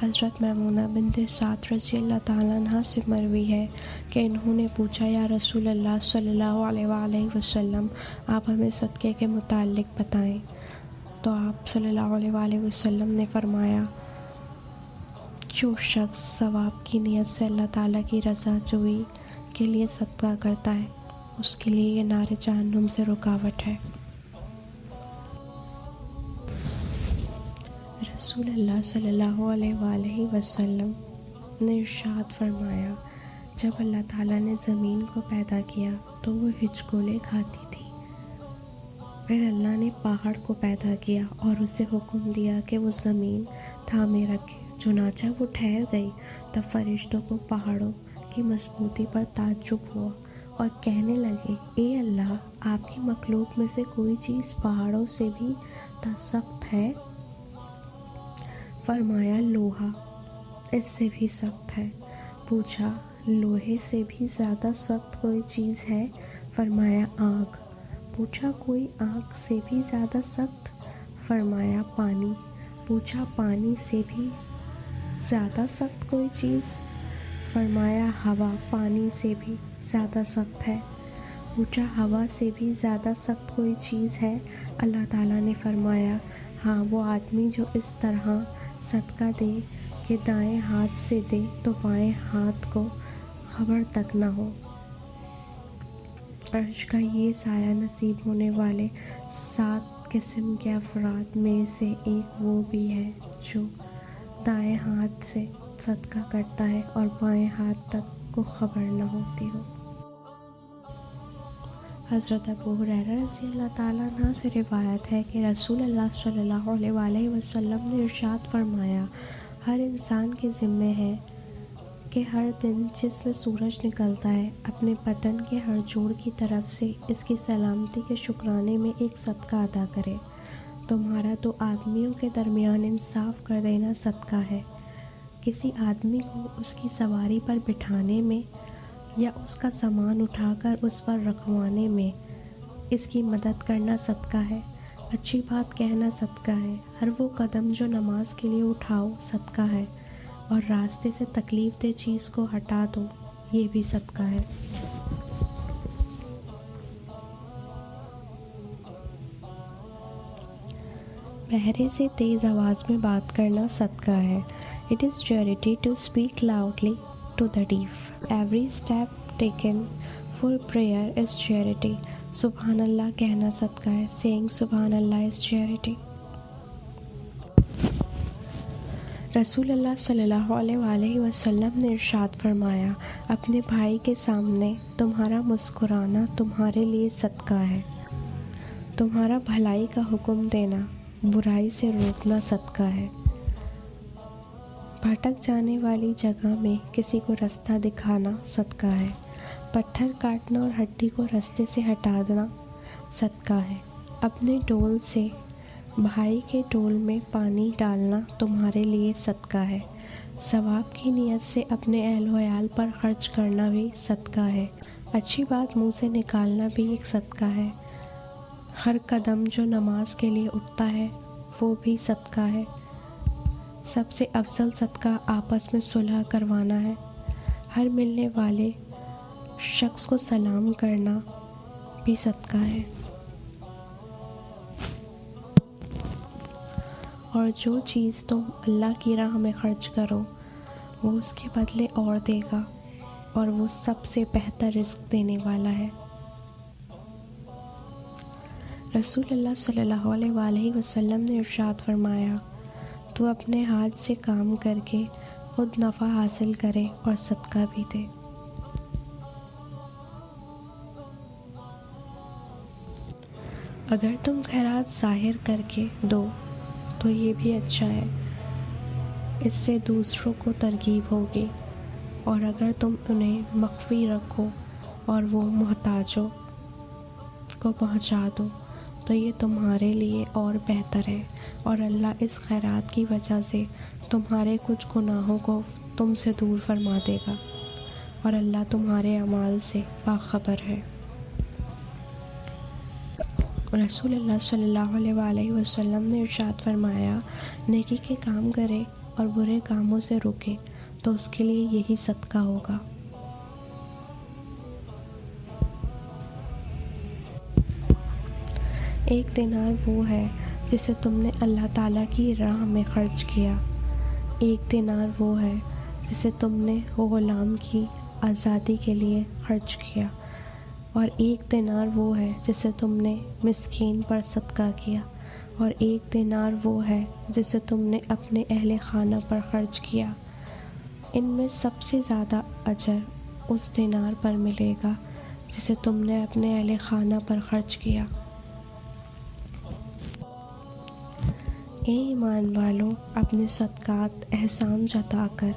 حضرت میمونہ بنت سعد رضی اللہ تعالیٰ عنہ سے مروی ہے کہ انہوں نے پوچھا یا رسول اللہ صلی اللہ علیہ وآلہ وسلم آپ ہمیں صدقے کے متعلق بتائیں، تو آپ صلی اللہ علیہ وآلہ وسلم نے فرمایا جو شخص ثواب کی نیت سے اللہ تعالیٰ کی رضا جوئی کے لیے صدقہ کرتا ہے اس کے لیے یہ نار جہنم سے رکاوٹ ہے۔ رسول اللہ صلی اللہ علیہ وآلہ وسلم نے ارشاد فرمایا جب اللہ تعالیٰ نے زمین کو پیدا کیا تو وہ ہچکولے کھاتی تھی، پھر اللہ نے پہاڑ کو پیدا کیا اور اسے حکم دیا کہ وہ زمین تھامے رکھے، چنانچہ وہ ٹھہر گئی۔ تب فرشتوں کو پہاڑوں کی مضبوطی پر تعجب ہوا اور کہنے لگے اے اللہ، آپ کی مخلوق میں سے کوئی چیز پہاڑوں سے بھی سخت ہے؟ فرمایا لوہا اس سے بھی سخت ہے۔ پوچھا لوہے سے بھی زیادہ سخت کوئی چیز ہے؟ فرمایا آگ۔ پوچھا کوئی آگ سے بھی زیادہ سخت؟ فرمایا پانی۔ پوچھا پانی سے بھی زیادہ سخت کوئی چیز؟ فرمایا ہوا پانی سے بھی زیادہ سخت ہے۔ پوچھا ہوا سے بھی زیادہ سخت کوئی چیز ہے؟ اللہ تعالیٰ نے فرمایا ہاں، وہ آدمی جو اس طرح صدقہ دے کہ دائیں ہاتھ سے دے تو بائیں ہاتھ کو خبر تک نہ ہو۔ عرش کا یہ سایہ نصیب ہونے والے 7 قسم کے افراد میں سے ایک وہ بھی ہے جو دائیں ہاتھ سے صدقہ کرتا ہے اور بائیں ہاتھ تک کو خبر نہ ہوتی ہو۔ حضرت ابو ہریرہ رضی اللہ تعالیٰ عنہ سے روایت ہے کہ رسول اللہ صلی اللہ علیہ وآلہ وسلم نے ارشاد فرمایا ہر انسان کے ذمے ہے کہ ہر دن جس میں سورج نکلتا ہے اپنے بدن کے ہر جوڑ کی طرف سے اس کی سلامتی کے شکرانے میں ایک صدقہ ادا کرے۔ تمہارا 2 آدمیوں کے درمیان انصاف کر دینا صدقہ ہے۔ کسی آدمی کو اس کی سواری پر بٹھانے میں یا اس کا سامان اٹھا کر اس پر رکھوانے میں اس کی مدد کرنا صدقہ ہے۔ اچھی بات کہنا صدقہ ہے۔ ہر وہ قدم جو نماز کے لیے اٹھاؤ صدقہ ہے، اور راستے سے تکلیف دہ چیز کو ہٹا دو یہ بھی صدقہ ہے۔ بہرے سے تیز آواز میں بات کرنا صدقہ ہے۔ It is charity to speak loudly to the deaf. Every step taken for prayer is charity. سبحان اللہ کہنا صدقہ ہے۔ Saying سبحان اللہ is charity. رسول اللہ صلی اللہ علیہ وآلہ وسلم نے ارشاد فرمایا اپنے بھائی کے سامنے تمہارا مسکرانا تمہارے لیے صدقہ ہے۔ تمہارا بھلائی کا حکم دینا، برائی سے روکنا صدقہ ہے۔ بھٹک جانے والی جگہ میں کسی کو رستہ دکھانا صدقہ ہے۔ پتھر کاٹنا اور ہڈی کو رستے سے ہٹا دینا صدقہ ہے۔ اپنے ڈول سے بھائی کے ڈول میں پانی ڈالنا تمہارے لیے صدقہ ہے۔ ثواب کی نیت سے اپنے اہل و عیال پر خرچ کرنا بھی صدقہ ہے۔ اچھی بات منہ سے نکالنا بھی ایک صدقہ ہے۔ ہر قدم جو نماز کے لیے اٹھتا ہے وہ بھی صدقہ ہے۔ سب سے افضل صدقہ آپس میں صلح کروانا ہے۔ ہر ملنے والے شخص کو سلام کرنا بھی صدقہ ہے۔ اور جو چیز تم اللہ کی راہ میں خرچ کرو وہ اس کے بدلے اور دے گا، اور وہ سب سے بہتر رزق دینے والا ہے۔ رسول اللہ صلی اللہ علیہ وآلہ وسلم نے ارشاد فرمایا تو اپنے ہاتھ سے کام کر کے خود نفع حاصل کرے اور صدقہ بھی دے۔ اگر تم خیرات ظاہر کر کے دو تو یہ بھی اچھا ہے، اس سے دوسروں کو ترغیب ہوگی، اور اگر تم انہیں مخفی رکھو اور وہ محتاجوں کو پہنچا دو تو یہ تمہارے لیے اور بہتر ہے، اور اللہ اس خیرات کی وجہ سے تمہارے کچھ گناہوں کو تم سے دور فرما دے گا، اور اللہ تمہارے اعمال سے باخبر ہے۔ رسول اللہ صلی اللہ علیہ وآلہ وسلم نے ارشاد فرمایا نیکی کے کام کرے اور برے کاموں سے روکے تو اس کے لیے یہی صدقہ ہوگا۔ ایک دینار وہ ہے جسے تم نے اللہ تعالیٰ کی راہ میں خرچ کیا۔ ایک دینار وہ ہے جسے تم نے غلام کی آزادی کے لیے خرچ کیا، اور ایک دینار وہ ہے جسے تم نے مسکین پر صدقہ کیا، اور ایک دینار وہ ہے جسے تم نے اپنے اہل خانہ پر خرچ کیا۔ ان میں سب سے زیادہ اجر اس دینار پر ملے گا جسے تم نے اپنے اہل خانہ پر خرچ کیا۔ اے ایمان والو، اپنے صدقات احسان جتا کر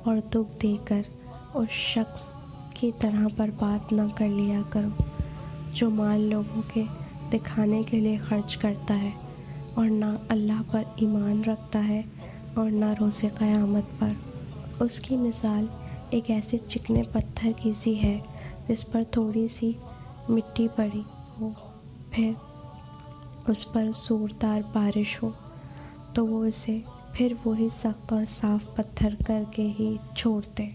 اور دکھ دے کر اس شخص کی طرح برباد نہ کر لیا کرو جو مال لوگوں کے دکھانے کے لیے خرچ کرتا ہے اور نہ اللہ پر ایمان رکھتا ہے اور نہ روز قیامت پر۔ اس کی مثال ایک ایسے چکنے پتھر کی سی ہے جس پر تھوڑی سی مٹی پڑی ہو، پھر اس پر زوردار بارش ہو تو وہ اسے پھر وہی سخت اور صاف پتھر کر کے ہی چھوڑتے۔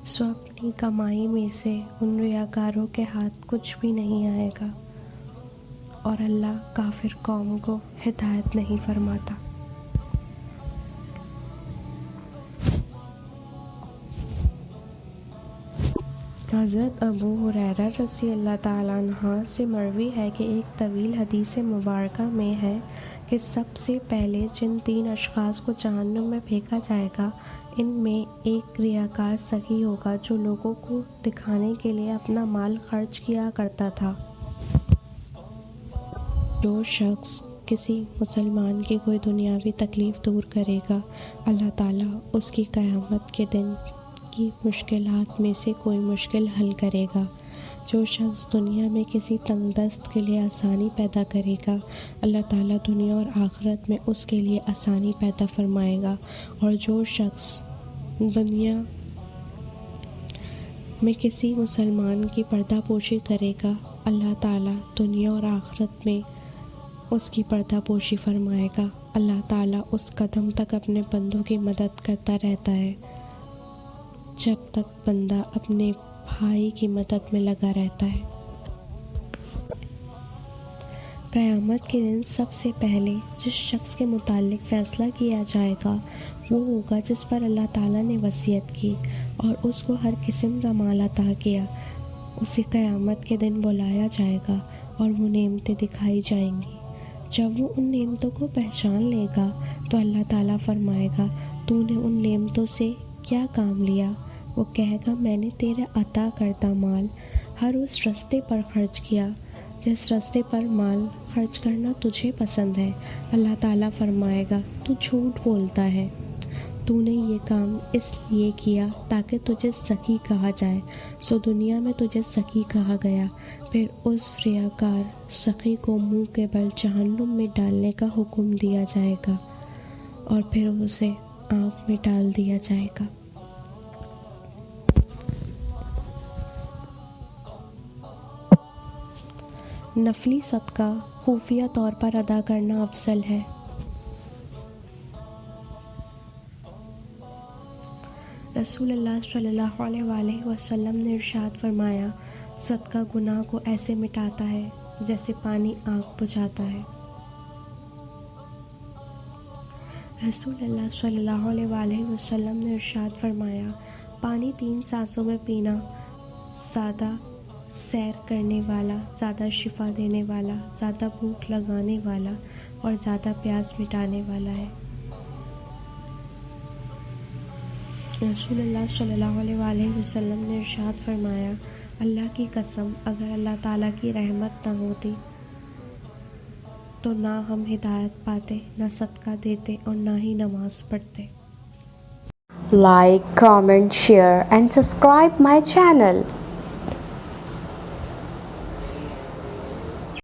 سو اپنی کمائی میں سے ان ریاکاروں کے ہاتھ کچھ بھی نہیں آئے گا، اور اللہ کافر قوم کو ہدایت نہیں فرماتا۔ حضرت ابو ہریرہ رضی اللہ تعالیٰ عنہ سے مروی ہے کہ ایک طویل حدیث مبارکہ میں ہے کہ سب سے پہلے جن 3 اشخاص کو جہنم میں پھینکا جائے گا، ان میں ایک ریاکار سخی ہوگا جو لوگوں کو دکھانے کے لیے اپنا مال خرچ کیا کرتا تھا۔ جو شخص کسی مسلمان کی کوئی دنیاوی تکلیف دور کرے گا، اللہ تعالیٰ اس کی قیامت کے دن کی مشکلات میں سے کوئی مشکل حل کرے گا۔ جو شخص دنیا میں کسی تنگ دست کے لیے آسانی پیدا کرے گا، اللہ تعالیٰ دنیا اور آخرت میں اس کے لیے آسانی پیدا فرمائے گا۔ اور جو شخص دنیا میں کسی مسلمان کی پردہ پوشی کرے گا، اللہ تعالیٰ دنیا اور آخرت میں اس کی پردہ پوشی فرمائے گا۔ اللہ تعالیٰ اس قدم تک اپنے بندوں کی مدد کرتا رہتا ہے جب تک بندہ اپنے بھائی کی مدد میں لگا رہتا ہے۔ قیامت کے دن سب سے پہلے جس شخص کے متعلق فیصلہ کیا جائے گا وہ ہوگا جس پر اللہ تعالیٰ نے وصیت کی اور اس کو ہر قسم کا مال عطا کیا۔ اسے قیامت کے دن بلایا جائے گا اور وہ نعمتیں دکھائی جائیں گی۔ جب وہ ان نعمتوں کو پہچان لے گا تو اللہ تعالیٰ فرمائے گا، تو نے ان نعمتوں سے کیا کام لیا؟ وہ کہے گا، میں نے تیرے عطا کردہ مال ہر اس راستے پر خرچ کیا جس راستے پر مال خرچ کرنا تجھے پسند ہے۔ اللہ تعالیٰ فرمائے گا، تو جھوٹ بولتا ہے، تو نے یہ کام اس لیے کیا تاکہ تجھے سخی کہا جائے، سو دنیا میں تجھے سخی کہا گیا۔ پھر اس ریاکار سخی کو منہ کے بل جہنم میں ڈالنے کا حکم دیا جائے گا اور پھر اسے آگ میں ڈال دیا جائے گا۔ نفلی صدقہ خفیہ طور پر ادا کرنا افضل ہے۔ رسول اللہ صلی اللہ علیہ وآلہ وسلم نے ارشاد فرمایا، صدقہ گناہ کو ایسے مٹاتا ہے جیسے پانی آگ بجھاتا ہے۔ رسول اللہ صلی اللہ علیہ وآلہ وسلم نے ارشاد فرمایا، پانی 3 سانسوں میں پینا زیادہ سیر کرنے والا، زیادہ شفا دینے والا، زیادہ بھوک لگانے والا اور زیادہ پیاس مٹانے والا ہے۔ رسول اللہ صلی اللہ علیہ وآلہ وسلم نے ارشاد فرمایا، اللہ کی قسم، اگر اللہ تعالیٰ کی رحمت نہ ہوتی تو نہ ہم ہدایت پاتے، نہ صدقہ دیتے اور نہ ہی نماز پڑھتے۔ Like, comment, share and subscribe my channel.